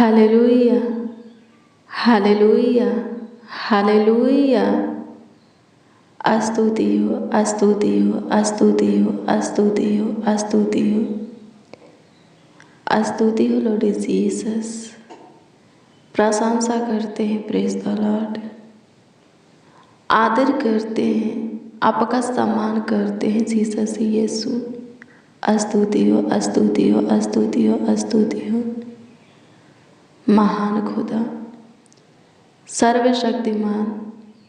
Hallelujah, hallelujah, hallelujah. स्तुति हो, स्तुति हो, स्तुति हो, स्तुति हो, स्तुति हो, स्तुति हो लॉर्ड जीसस। प्रशंसा करते हैं, प्रेज द लॉर्ड। आदर करते हैं, आपका सम्मान करते हैं जीसस यीशु। स्तुति हो, स्तुति हो, स्तुति हो, स्तुति हो। महान खुदा, सर्वशक्तिमान,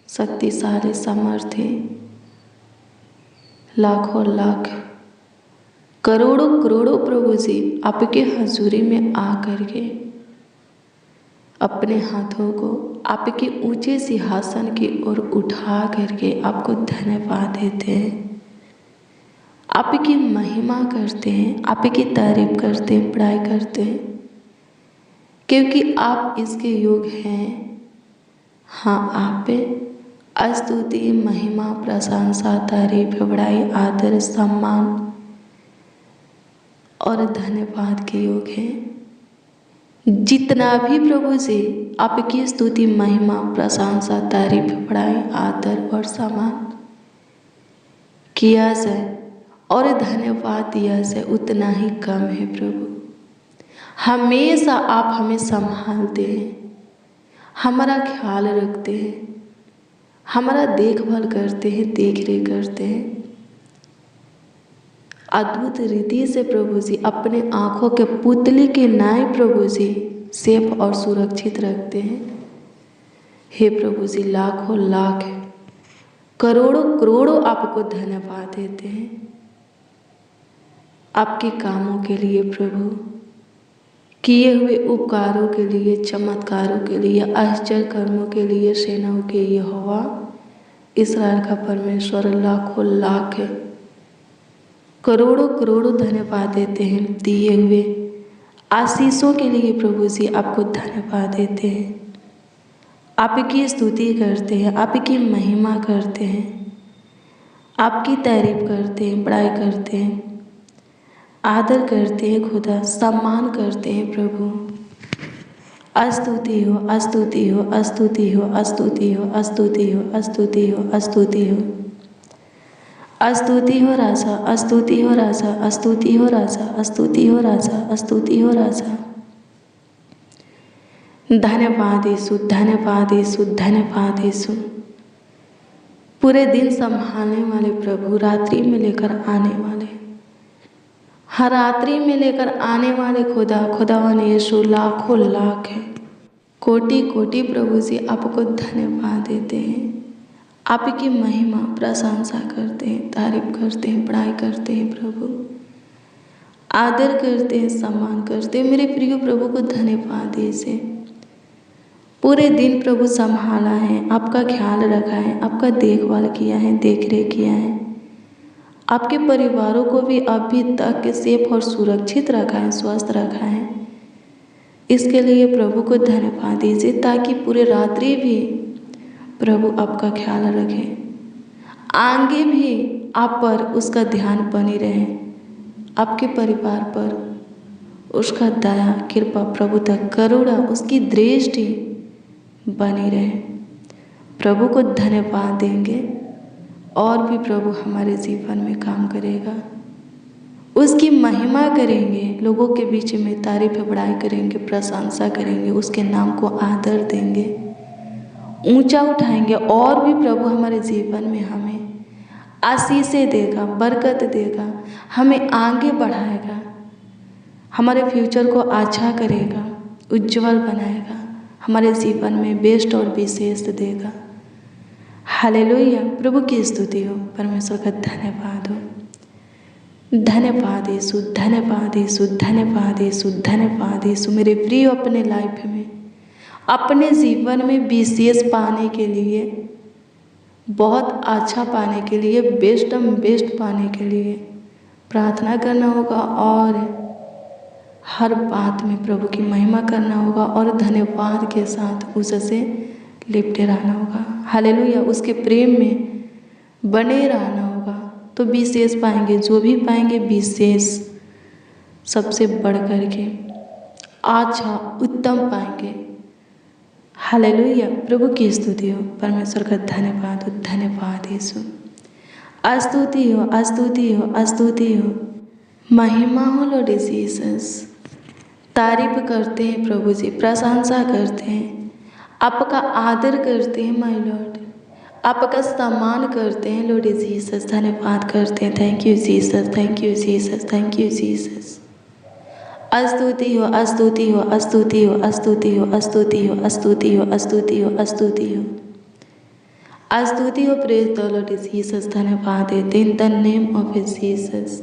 शक्तिशाली, समर्थी, लाखों लाख, करोड़ों करोड़ों प्रभु जी आपके हजूरी में आकर के अपने हाथों को आपके ऊंचे सिंहासन की ओर उठा करके आपको धन्यवाद देते हैं, आपकी महिमा करते हैं, आपकी तारीफ करते हैं, बड़ाई करते हैं, क्योंकि आप इसके योग हैं। हाँ, आप पे स्तुति, महिमा, प्रशंसा, तारीफ, बड़ाई, आदर, सम्मान और धन्यवाद के योग हैं। जितना भी प्रभु जी आपकी स्तुति, महिमा, प्रशंसा, तारीफ, बड़ाई, आदर और सम्मान किया जाए और धन्यवाद दिया जाए, उतना ही कम है प्रभु। हमेशा आप हमें संभालते हैं, हमारा ख्याल रखते हैं, हमारा देखभाल करते हैं, देख रेख करते हैं। अद्भुत रीति से प्रभु जी अपने आँखों के पुतले के नाय प्रभु जी सेफ और सुरक्षित रखते हैं। हे प्रभु जी, लाखों लाख, करोड़ों करोड़ों आपको धन्यवाद देते हैं आपके कामों के लिए प्रभु, किए हुए उपकारों के लिए, चमत्कारों के लिए, आश्चर्य कर्मों के लिए। सेनाओं के यहोवा, इस्राएल का परमेश्वर, लाखों लाख, करोड़ों करोड़ों धन्यवाद देते हैं। दिए हुए आशीषों के लिए प्रभु जी आपको धन्यवाद देते हैं, आपकी स्तुति करते हैं, आपकी महिमा करते हैं, आपकी तारीफ करते हैं, बड़ाई करते हैं, आदर करते हैं खुदा, सम्मान करते हैं प्रभु। स्तुति हो, स्तुति हो, स्तुति हो, स्तुति हो, स्तुति हो, स्तुति हो, स्तुति हो, स्तुति हो राजा, स्तुति हो राजा, स्तुति हो राजा, स्तुति हो राजा, स्तुति हो राजा। धन्यवाद यीशु, धन्यवाद यीशु, धन्यवाद यीशु। पूरे दिन संभालने वाले प्रभु, रात्रि में लेकर आने वाले, हर रात्रि में लेकर आने वाले खुदा, खुदावन यीशु, लाखों लाख है, कोटि कोटि प्रभु जी आपको धन्यवाद देते हैं, आपकी महिमा, प्रशंसा करते हैं, तारीफ करते हैं, बड़ाई करते हैं प्रभु, आदर करते हैं, सम्मान करते हैं। मेरे प्रिय प्रभु को धन्यवाद दीजिए। पूरे दिन प्रभु संभाला है, आपका ख्याल रखा है, आपका देखभाल किया है, देख रेख किया है, आपके परिवारों को भी अभी तक सेफ और सुरक्षित रखा है, स्वस्थ रखा है। इसके लिए प्रभु को धन्यवाद दीजिए, ताकि पूरे रात्रि भी प्रभु आपका ख्याल रखे, आगे भी आप पर उसका ध्यान बनी रहे, आपके परिवार पर उसका दया, कृपा, प्रभुता, करुणा, उसकी दृष्टि बनी रहे। प्रभु को धन्यवाद देंगे और भी प्रभु हमारे जीवन में काम करेगा, उसकी महिमा करेंगे, लोगों के बीच में तारीफ बड़ाई करेंगे, प्रशंसा करेंगे, उसके नाम को आदर देंगे, ऊंचा उठाएंगे और भी प्रभु हमारे जीवन में हमें आशीषें देगा, बरकत देगा, हमें आगे बढ़ाएगा, हमारे फ्यूचर को अच्छा करेगा, उज्जवल बनाएगा, हमारे जीवन में बेस्ट और विशेष देगा। हालेलुया, प्रभु की स्तुति हो, परमेश्वर का धन्यवाद हो। धन्यवाद यीशु, धन्यवाद यीशु, धन्यवाद यीशु, धन्यवाद यीशु। मेरे प्रिय, अपने लाइफ में, अपने जीवन में विशेष पाने के लिए, बहुत अच्छा पाने के लिए, बेस्ट पाने के लिए प्रार्थना करना होगा और हर बात में प्रभु की महिमा करना होगा और धन्यवाद के साथ उससे लिपटे रहना होगा। हालेलुया, उसके प्रेम में बने रहना होगा तो विशेष पाएंगे। जो भी पाएंगे विशेष, सबसे बढ़ कर के अच्छा उत्तम पाएंगे। हालेलुया, प्रभु की स्तुति हो, परमेश्वर का धन्यवाद हो, धन्यवाद यीशु। स्तुति हो, स्तुति हो, स्तुति हो, महिमा हो लॉर्ड जीसस। तारीफ करते हैं प्रभु जी, प्रशंसा करते हैं, आपका आदर करते हैं माय लॉर्ड, आपका सम्मान करते हैं लॉर्ड जीसस। धन्यवाद करते हैं, thank you Jesus, thank you Jesus, thank you Jesus. स्तुति हो, स्तुति हो, स्तुति हो, स्तुति हो, स्तुति हो, स्तुति हो, स्तुति हो, स्तुति हो, स्तुति हो, प्रेज द लॉर्ड जीसस। धन्यवाद है in the name of Jesus.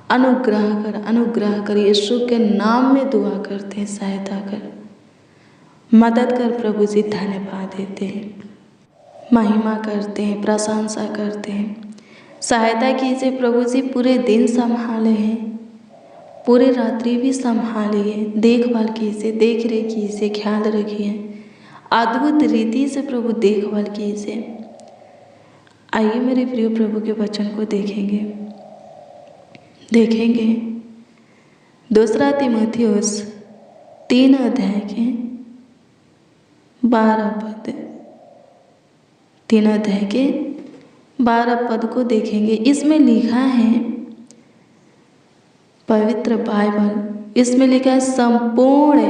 अनुग्रह कर यीशु के नाम में दुआ करते हैं, सहायता कर, मदद कर प्रभु जी। धन्यवाद देते हैं, महिमा करते हैं, प्रशंसा करते हैं, सहायता कीजिए प्रभु जी। पूरे दिन संभाले हैं, पूरे रात्रि भी संभालिए, देखभाल कीजिए, देख रेख कीजिए, ख्याल रखिए, अद्भुत रीति से प्रभु देखभाल कीजिए। आइए मेरे प्रिय प्रभु के वचन को देखेंगे। दूसरा तीमुथियुस 3 अध्याय के 12 पद, 3 अध्याय के 12 पद को देखेंगे। इसमें लिखा है, पवित्र बाइबल, इसमें लिखा है संपूर्ण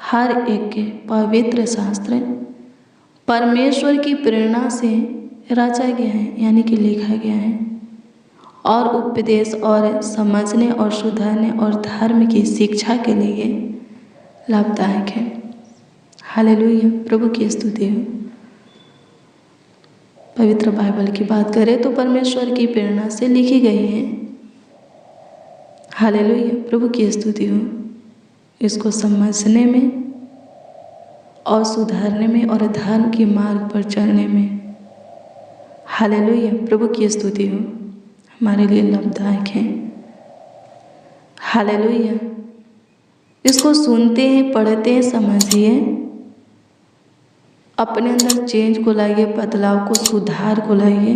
हर एक के पवित्र शास्त्र परमेश्वर की प्रेरणा से रचा गया है, यानी कि लिखा गया है, और उपदेश और समझने और सुधारने और धर्म की शिक्षा के लिए लाभदायक है। हालेलुया, प्रभु की स्तुति हो। पवित्र बाइबल की बात करें तो परमेश्वर की प्रेरणा से लिखी गई है। हालेलुया, प्रभु की स्तुति हो। इसको समझने में और सुधारने में और धर्म के मार्ग पर चलने में, हालेलुया, प्रभु की स्तुति हो, हमारे लिए लाभदायक है। हालेलुया, इसको सुनते हैं, पढ़ते हैं, समझिए, अपने अंदर चेंज को लाइए, बदलाव को, सुधार को लाइए।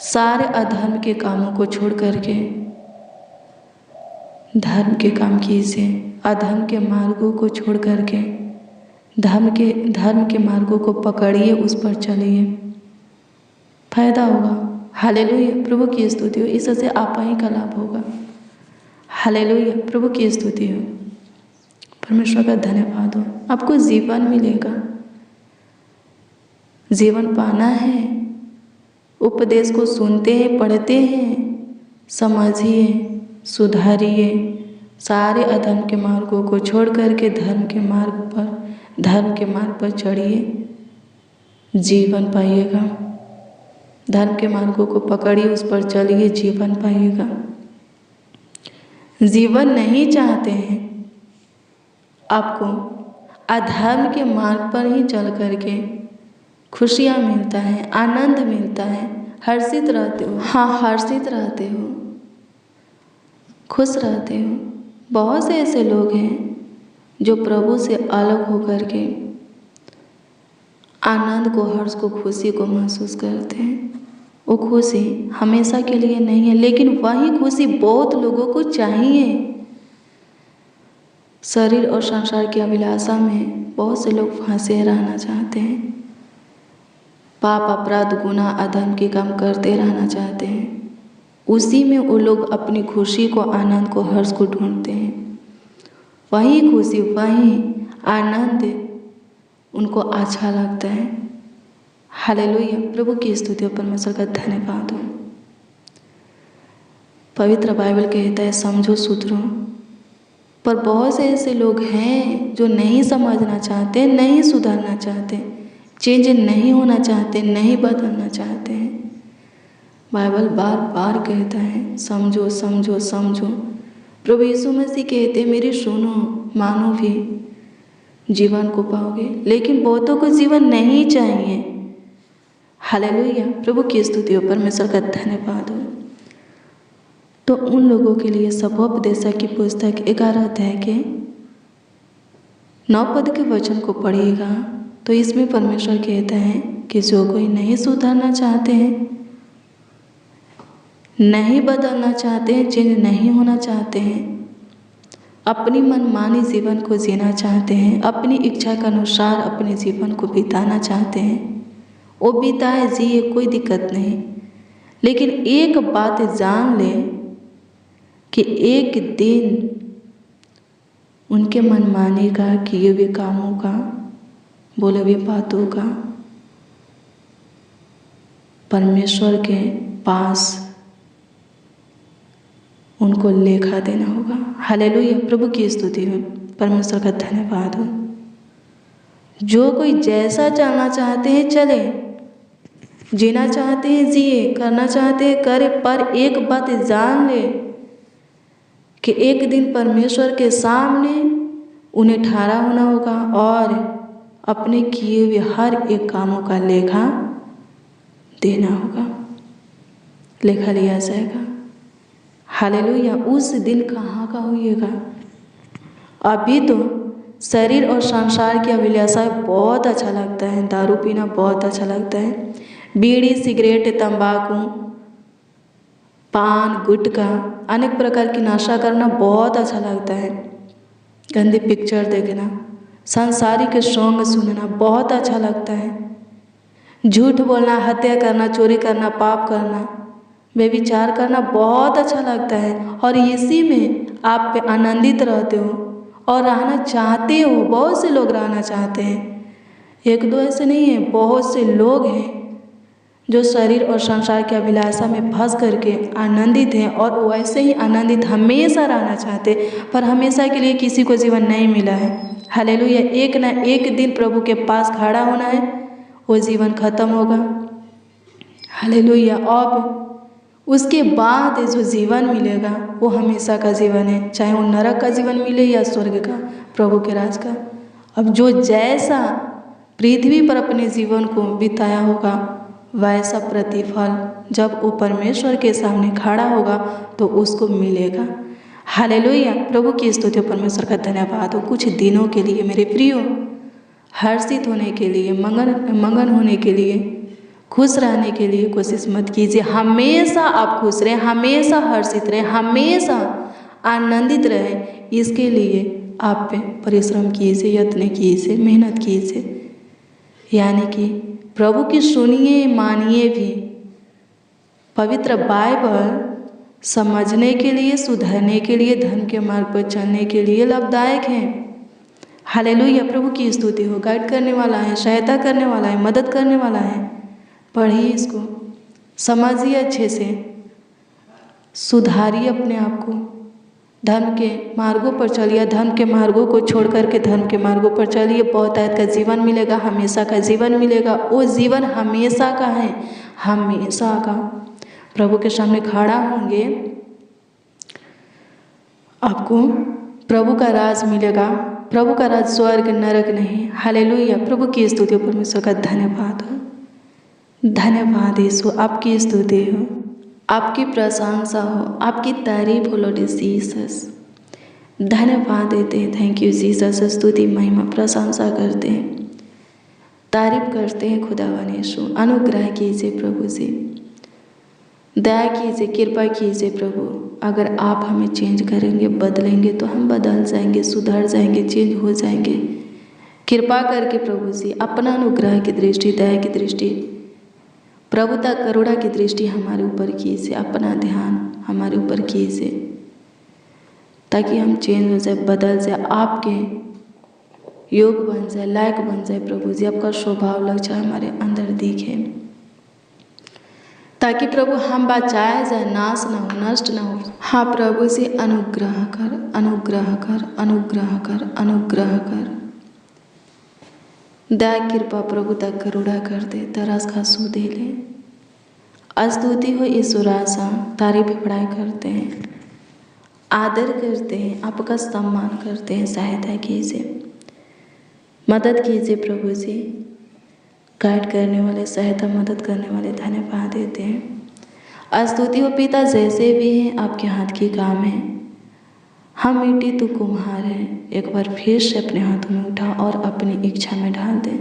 सारे अधर्म के कामों को छोड़ करके धर्म के काम कीजिए। अधर्म के मार्गों को छोड़ करके धर्म के मार्गों को पकड़िए, उस पर चलिए, फायदा होगा। हालेलुया, प्रभु की स्तुति हो। इससे आपा ही का लाभ होगा। हालेलुया, प्रभु की स्तुति हो, परमेश्वर का धन्यवाद हो। आपको जीवन मिलेगा, जीवन पाना है। उपदेश को सुनते हैं, पढ़ते हैं, समझिए, सुधारिए, सारे अधर्म के मार्गों को छोड़ करके धर्म के मार्ग पर चढ़िए, जीवन पाइएगा। धर्म के मार्गों को पकड़िए, उस पर चलिए, जीवन पाइएगा। जीवन नहीं चाहते हैं आपको, अधर्म के मार्ग पर ही चल करके खुशियाँ मिलता है, आनंद मिलता है, हर्षित रहते हो। हाँ, हर्षित रहते हो, खुश रहते हो। बहुत से ऐसे लोग हैं जो प्रभु से अलग होकर के आनंद को, हर्ष को, खुशी को महसूस करते हैं। वो खुशी हमेशा के लिए नहीं है, लेकिन वही खुशी बहुत लोगों को चाहिए। शरीर और संसार की अभिलाषा में बहुत से लोग फंसे रहना चाहते हैं, पाप, अपराध, गुनाह, अधर्म के काम करते रहना चाहते हैं। उसी में वो लोग अपनी खुशी को, आनंद को, हर्ष को ढूंढते हैं। वही खुशी, वही आनंद उनको अच्छा लगता है। हालेलुया, प्रभु की स्तुति हो, परमेश्वर का धन्यवाद हो। पवित्र बाइबल कहता है समझो, सुधरो, पर बहुत से ऐसे लोग हैं जो नहीं समझना चाहते, नहीं सुधारना चाहते, चेंज नहीं होना चाहते, नहीं बदलना चाहते हैं। बाइबल बार बार कहता है समझो, समझो, समझो। प्रभु यीशु मसीह कहते हैं मेरी सुनो, मानो भी जीवन को पाओगे। लेकिन बहुतों को जीवन नहीं चाहिए। हालेलुया, प्रभु की स्तुति हो, परमेश्वर का धन्यवाद हो। तो उन लोगों के लिए सभोपदेशक की पुस्तक 11 अध्याय के 9 पद के वचन को पढ़िएगा तो इसमें परमेश्वर कहता है कि जो कोई नहीं सुधारना चाहते हैं, नहीं बदलना चाहते हैं, चेंज नहीं होना चाहते हैं, अपनी मनमानी जीवन को जीना चाहते हैं, अपनी इच्छा के अनुसार अपने जीवन को बिताना चाहते हैं, वो बिताए जिए, कोई दिक्कत नहीं। लेकिन एक बात जान ले कि एक दिन उनके मनमानी का, किए हुए कामों का, बोले हुए बातों का परमेश्वर के पास उनको लेखा देना होगा। हालेलुया, प्रभु की स्तुति हो, परमेश्वर का धन्यवाद हो। जो कोई जैसा चलना चाहते हैं चले, जीना चाहते हैं जिए, करना चाहते हैं करे, पर एक बात जान ले कि एक दिन परमेश्वर के सामने उन्हें ठहरा होना होगा और अपने किए हुए हर एक कामों का लेखा देना होगा, लेखा लिया जाएगा। हालेलुया, उस दिन कहाँ का होइएगा। अभी तो शरीर और संसार की अभिलाषाएं बहुत अच्छा लगता है, दारू पीना बहुत अच्छा लगता है, बीड़ी, सिगरेट, तंबाकू, पान, गुटखा, अनेक प्रकार की नशा करना बहुत अच्छा लगता है, गंदी पिक्चर देखना, सांसारिक सॉन्ग सुनना बहुत अच्छा लगता है, झूठ बोलना, हत्या करना, चोरी करना, पाप करना, व्यभिचार करना बहुत अच्छा लगता है। और इसी में आप पे आनंदित रहते हो और रहना चाहते हो। बहुत से लोग रहना चाहते हैं, एक दो ऐसे नहीं है, बहुत से लोग हैं जो शरीर और संसार की अभिलाषा में फंस करके आनंदित हैं और वैसे ही आनंदित हमेशा रहना चाहते, पर हमेशा के लिए किसी को जीवन नहीं मिला है। हालेलुया, एक ना एक दिन प्रभु के पास खड़ा होना है, वो जीवन खत्म होगा। हालेलुया, अब उसके बाद जो जीवन मिलेगा वो हमेशा का जीवन है, चाहे वो नरक का जीवन मिले या स्वर्ग का, प्रभु के राज का। अब जो जैसा पृथ्वी पर अपने जीवन को बिताया होगा वैसा प्रतिफल जब वो परमेश्वर के सामने खड़ा होगा तो उसको मिलेगा। हालेलुया, प्रभु की स्तुति, परमेश्वर का धन्यवाद हो। कुछ दिनों के लिए मेरे प्रियो, हर्षित होने के लिए, मगन होने के लिए, खुश रहने के लिए कोशिश मत कीजिए। हमेशा आप खुश रहें, हमेशा हर्षित रहें, हमेशा आनंदित रहें। इसके लिए आप पे परिश्रम कीजिए, यत्न कीजिए, मेहनत कीजिए। यानी कि प्रभु की सुनिए, मानिए भी। पवित्र बाइबल समझने के लिए, सुधरने के लिए, धर्म के मार्ग पर चलने के लिए लाभदायक है। हालेलुया, प्रभु की स्तुति हो। गाइड करने वाला है, सहायता करने वाला है, मदद करने वाला है। पढ़िए इसको, समझिए अच्छे से, सुधारिए अपने आप को, धर्म के मार्गों पर चलिए, धर्म के मार्गों को छोड़ करके धर्म के मार्गों पर चलिए। बहुतायत का जीवन मिलेगा, हमेशा का जीवन मिलेगा। वो जीवन हमेशा का है, हमेशा का। प्रभु के सामने खड़ा होंगे, आपको प्रभु का राज मिलेगा। प्रभु का राज स्वर्ग नरक नहीं। हालेलुया, प्रभु की स्तुति, परमेश्वर का धन्यवाद हो। धन्यवाद यीशु, आपकी स्तुति हो, आपकी प्रशंसा हो, आपकी तारीफ हो लॉर्ड जीसस। धन्यवाद देते हैं, थैंक यू जीसस। स्तुति, महिमा, प्रशंसा करते हैं, तारीफ करते हैं खुदावन यीशु। अनुग्रह कीजिए प्रभु जी, दया कीजिए, कृपा कीजिए प्रभु। अगर आप हमें चेंज करेंगे, बदलेंगे तो हम बदल जाएंगे, सुधर जाएंगे, चेंज हो जाएंगे। कृपा करके प्रभु जी अपना अनुग्रह की दृष्टि, दया की दृष्टि, प्रभुता करुणा की दृष्टि हमारे ऊपर कीजिए, अपना ध्यान हमारे ऊपर कीजिए, ताकि हम चेंज हो जाए, बदल जाए, आपके योग बन जाए, लायक बन जाए प्रभु जी। आपका स्वभाव लक्षण हमारे अंदर दिखे, ताकि प्रभु हम बचाए जाए, नाश ना हो, नष्ट ना हो। हाँ प्रभु जी, अनुग्रह कर, अनुग्रह कर, अनुग्रह कर, अनुग्रह कर। दया कृपा प्रभुता करुणा कर दे, तरस खासू दे ले। स्तुति हो ईश्वर, आशा तारीफ बड़ाई करते हैं, आदर करते हैं, आपका सम्मान करते हैं। सहायता कीजिए, मदद कीजिए प्रभु जी। गाइड करने वाले, सहायता मदद करने वाले धन्यवाद देते हैं। स्तुति हो पिता, जैसे भी हैं आपके हाथ की काम है। हम मिट्टी तो कुम्हार है, एक बार फिर से अपने हाथों में उठा और अपनी इच्छा में डाल दे।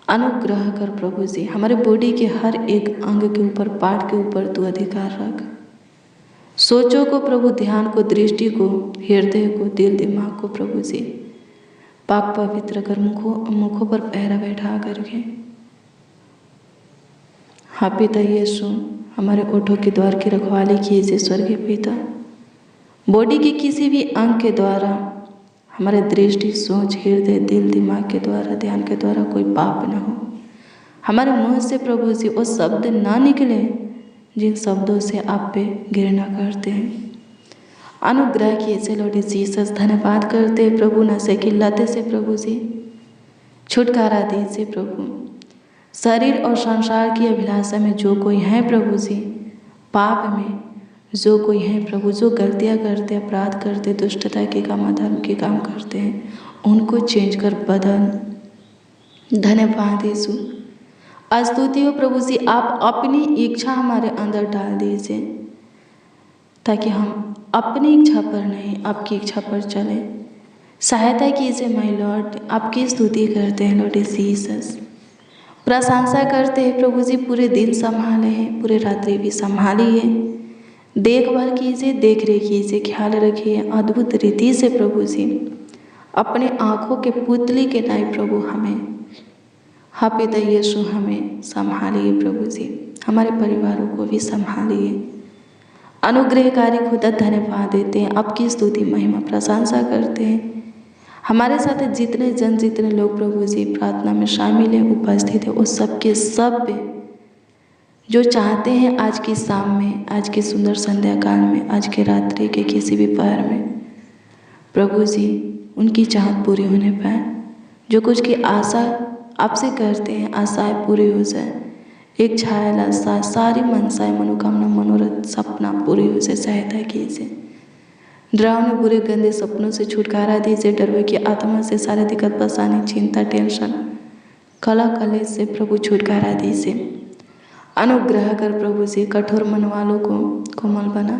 अनुग्रह कर प्रभु जी, हमारे बॉडी के हर एक अंग के ऊपर, पार्ट के ऊपर तू अधिकार रख। सोचों को प्रभु, ध्यान को, दृष्टि को, हृदय को, दिल दिमाग को प्रभु जी पाक पवित्र कर मुखों पर पहरा बैठा करके हाँ पिता यीशु हमारे ओठों के द्वार की रखवाली कीजिए। स्वर्गीय पिता, बॉडी के किसी भी अंग के द्वारा हमारे दृष्टि, सोच, हृदय, दिल दिमाग के द्वारा, ध्यान के द्वारा कोई पाप न हो। हमारे मुंह से प्रभु जी वो शब्द ना निकले जिन शब्दों से आप पे घृणा करते हैं। अनुग्रह कीजिए लॉर्ड जीसस। धन्यवाद करते हैं प्रभु, नशे की लत से प्रभु जी छुटकारा दीजिए प्रभु। शरीर और संसार की अभिलाषा में जो कोई है प्रभु जी, पाप में जो कोई है प्रभु, जो गलतियाँ करते, अपराध करते, दुष्टता के काम, अधर्म के काम करते हैं, उनको चेंज कर बदल। धन्यवाद यीशु। स्तुति हो प्रभु जी, आप अपनी इच्छा हमारे अंदर डाल दीजिए ताकि हम अपनी इच्छा पर नहीं आपकी इच्छा पर चले। सहायता कीजिए माय लॉर्ड। आपकी स्तुति करते हैं लॉर्ड जीसस। प्रशंसा करते हैं प्रभु जी। पूरे दिन संभाले हैं, पूरे रात्रि भी संभालिए, देखभाल कीजिए, देख रेख कीजिए, ख्याल रखिए अद्भुत रीति से प्रभु जी। अपने आँखों के पुतली के नाई प्रभु हमें हाँ पिता यीशु हमें संभालिए प्रभु जी। हमारे परिवारों को भी संभालिए। अनुग्रहकारी खुदा धन्यवाद देते हैं, आपकी स्तुति महिमा प्रशंसा करते हैं। हमारे साथ जितने लोग प्रभु जी प्रार्थना में शामिल हैं, उपस्थित है, उस सब के सब जो चाहते हैं आज की शाम में, आज की सुंदर संध्या काल में, आज के रात्रि के किसी भी पहर में प्रभु जी उनकी चाहत पूरी होने पाए। जो कुछ की आशा आपसे करते हैं, आशाएं पूरी हो जाए। एक छाया आशा, सारी मनसाएं, मनोकामना, मनोरथ, सपना पूरी हो जाए। सहायता कीजिए। डरावने बुरे गंदे सपनों से छुटकारा दीजिए। डरवे की आत्मा से सारे दिक्कत, परेशानी, चिंता, टेंशन, कला कलेश से प्रभु छुटकारा दीजिए। अनुग्रह कर प्रभु जी कठोर मन वालों को कोमल बना।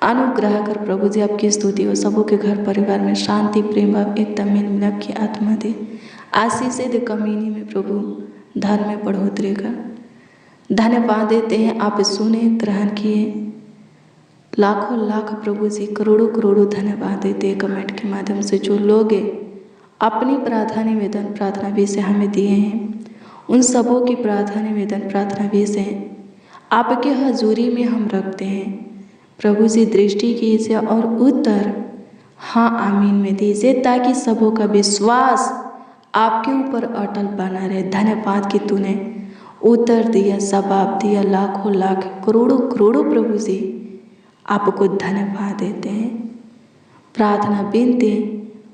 अनुग्रह कर प्रभु जी आपकी स्तुति हो। सबों के घर परिवार में शांति, प्रेम भाव, एकता, मेल मिलाप की आत्मा दे। आशीष दे कमीनी में प्रभु, धर्म में बढ़ोतरी कर। धन्यवाद देते हैं आप सुने, ग्रहण किए। लाखों लाख प्रभु जी, करोड़ों करोड़ों धन्यवाद देते हैं। कमेंट के माध्यम से जो लोग अपनी प्रार्थना निवेदन, प्रार्थना विषय हमें दिए हैं, उन सबों की प्रार्थना निवेदन, प्रार्थना विषय आपके हजूरी में हम रखते हैं। प्रभु जी दृष्टि कीजिए और उत्तर हाँ आमीन में दीजिए, ताकि सबों का विश्वास आपके ऊपर अटल बना रहे। धन्यवाद कि तूने उत्तर दिया, जवाब दिया। लाखों लाख करोड़ों करोड़ों प्रभु जी आपको धन्यवाद देते हैं। प्रार्थना विनती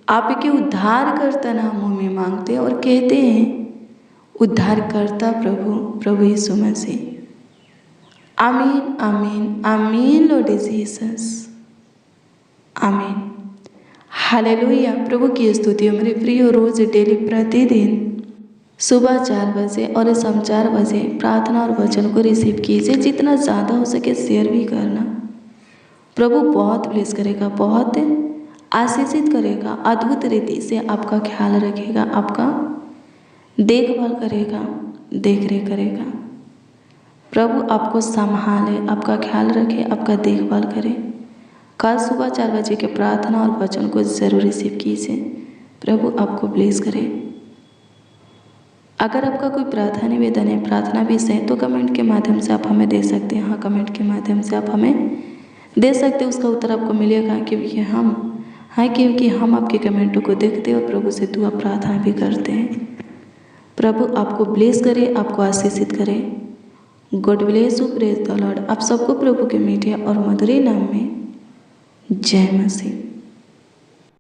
आपके उद्धारकर्ता नामों में मांगते और कहते हैं उद्धारकर्ता प्रभु यीशु मसीह। आमीन आमीन आमीन लॉर्ड जीसस, आमीन। हालेलुया। प्रभु की स्तुति हो मेरे प्रिय। रोज डेली प्रतिदिन सुबह 4 बजे और शाम 4 बजे प्रार्थना और वचन को रिसीव कीजिए। जितना ज़्यादा हो सके शेयर भी करना। प्रभु बहुत ब्लेस करेगा, बहुत आशीषित करेगा, अद्भुत रीति से आपका ख्याल रखेगा, आपका देखभाल करेगा, देख रेख करेगा। प्रभु आपको संभाले, आपका ख्याल रखे, आपका देखभाल करे। कल सुबह 4 बजे के प्रार्थना और वचन को ज़रूर रिसीव कीजिए। प्रभु आपको ब्लेस करे। अगर आपका कोई प्रार्थना निवेदन है, प्रार्थना विषय है, तो कमेंट के माध्यम से आप हमें दे सकते हैं। हाँ, कमेंट के माध्यम से आप हमें दे सकते हैं। उसका उत्तर आपको मिलेगा क्योंकि हम आपके कमेंटों को देखते हैं और प्रभु से दुआ प्रार्थना भी करते हैं। प्रभु आपको ब्लेस करे, आपको आशीषित करे। God bless you, praise the Lord. आप सबको प्रभु के मीठे और मधुर नाम में जय मसीह।